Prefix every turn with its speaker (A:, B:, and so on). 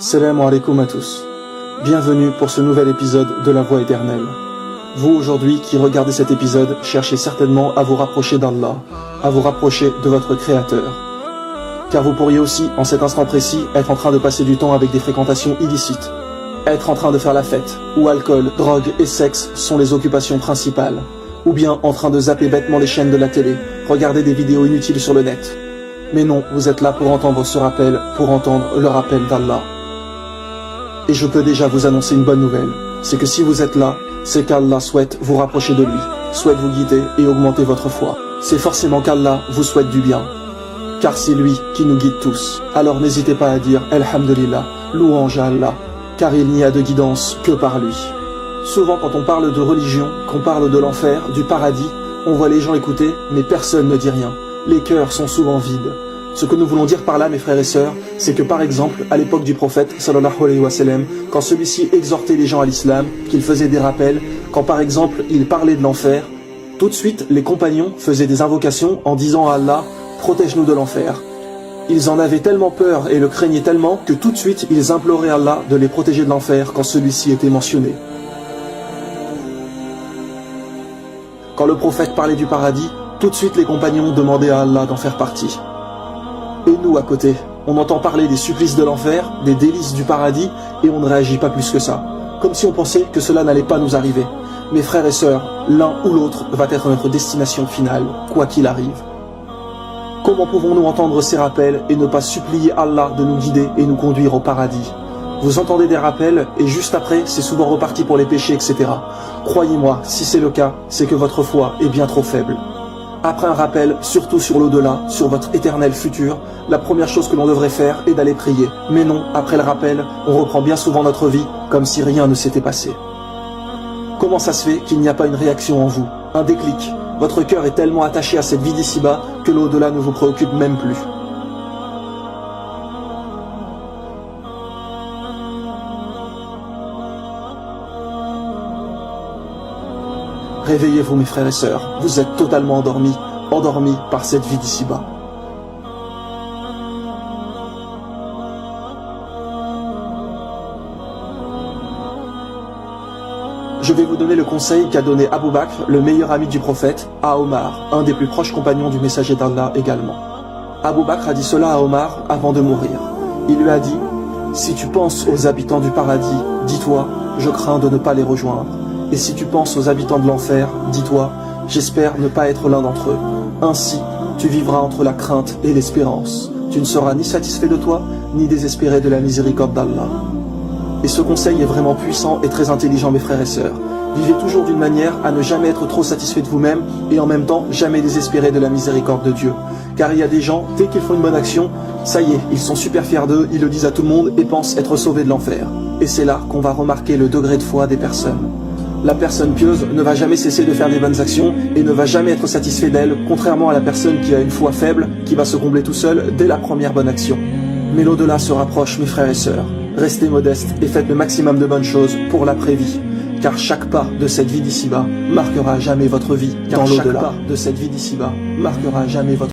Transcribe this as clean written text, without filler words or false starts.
A: Salam alaikum à tous. Bienvenue pour ce nouvel épisode de la Voie éternelle. Vous aujourd'hui qui regardez cet épisode, cherchez certainement à vous rapprocher d'Allah, à vous rapprocher de votre Créateur. Car vous pourriez aussi, en cet instant précis, être en train de passer du temps avec des fréquentations illicites, être en train de faire la fête, où alcool, drogue et sexe sont les occupations principales, ou bien en train de zapper bêtement les chaînes de la télé, regarder des vidéos inutiles sur le net. Mais non, vous êtes là pour entendre ce rappel, pour entendre le rappel d'Allah. Et je peux déjà vous annoncer une bonne nouvelle, c'est que si vous êtes là, c'est qu'Allah souhaite vous rapprocher de lui, souhaite vous guider et augmenter votre foi. C'est forcément qu'Allah vous souhaite du bien, car c'est lui qui nous guide tous. Alors n'hésitez pas à dire Alhamdulillah, louange à Allah, car il n'y a de guidance que par lui. Souvent quand on parle de religion, qu'on parle de l'enfer, du paradis, on voit les gens écouter, mais personne ne dit rien. Les cœurs sont souvent vides. Ce que nous voulons dire par là, mes frères et sœurs, c'est que par exemple, à l'époque du prophète, sallallahu alayhi wa sallam, quand celui-ci exhortait les gens à l'islam, qu'il faisait des rappels, quand par exemple, il parlait de l'enfer, tout de suite, les compagnons faisaient des invocations en disant à Allah, protège-nous de l'enfer. Ils en avaient tellement peur et le craignaient tellement que tout de suite, ils imploraient Allah de les protéger de l'enfer quand celui-ci était mentionné. Quand le prophète parlait du paradis, tout de suite les compagnons demandaient à Allah d'en faire partie. Et nous, à côté, on entend parler des supplices de l'enfer, des délices du paradis, et on ne réagit pas plus que ça. Comme si on pensait que cela n'allait pas nous arriver. Mes frères et sœurs, l'un ou l'autre va être notre destination finale, quoi qu'il arrive. Comment pouvons-nous entendre ces rappels et ne pas supplier Allah de nous guider et nous conduire au paradis? Vous entendez des rappels, et juste après, c'est souvent reparti pour les péchés, etc. Croyez-moi, si c'est le cas, c'est que votre foi est bien trop faible. Après un rappel, surtout sur l'au-delà, sur votre éternel futur, la première chose que l'on devrait faire est d'aller prier. Mais non, après le rappel, on reprend bien souvent notre vie comme si rien ne s'était passé. Comment ça se fait qu'il n'y a pas une réaction en vous, un déclic? Votre cœur est tellement attaché à cette vie d'ici-bas que l'au-delà ne vous préoccupe même plus. Réveillez-vous mes frères et sœurs, vous êtes totalement endormis par cette vie d'ici-bas. Je vais vous donner le conseil qu'a donné Abu Bakr, le meilleur ami du prophète, à Omar, un des plus proches compagnons du messager d'Allah également. Abu Bakr a dit cela à Omar avant de mourir. Il lui a dit « Si tu penses aux habitants du paradis, dis-toi, je crains de ne pas les rejoindre. Et si tu penses aux habitants de l'enfer, dis-toi, j'espère ne pas être l'un d'entre eux. Ainsi, tu vivras entre la crainte et l'espérance. Tu ne seras ni satisfait de toi, ni désespéré de la miséricorde d'Allah. » Et ce conseil est vraiment puissant et très intelligent, mes frères et sœurs. Vivez toujours d'une manière à ne jamais être trop satisfait de vous-même et en même temps jamais désespéré de la miséricorde de Dieu. Car il y a des gens, dès qu'ils font une bonne action, ça y est, ils sont super fiers d'eux, ils le disent à tout le monde et pensent être sauvés de l'enfer. Et c'est là qu'on va remarquer le degré de foi des personnes. La personne pieuse ne va jamais cesser de faire des bonnes actions et ne va jamais être satisfait d'elle, contrairement à la personne qui a une foi faible, qui va se combler tout seul dès la première bonne action. Mais l'au-delà se rapproche, mes frères et sœurs. Restez modestes et faites le maximum de bonnes choses pour l'après-vie. Car chaque pas de cette vie d'ici-bas marquera jamais votre vie dans l'au-delà. Chaque pas de cette vie d'ici-bas marquera jamais votre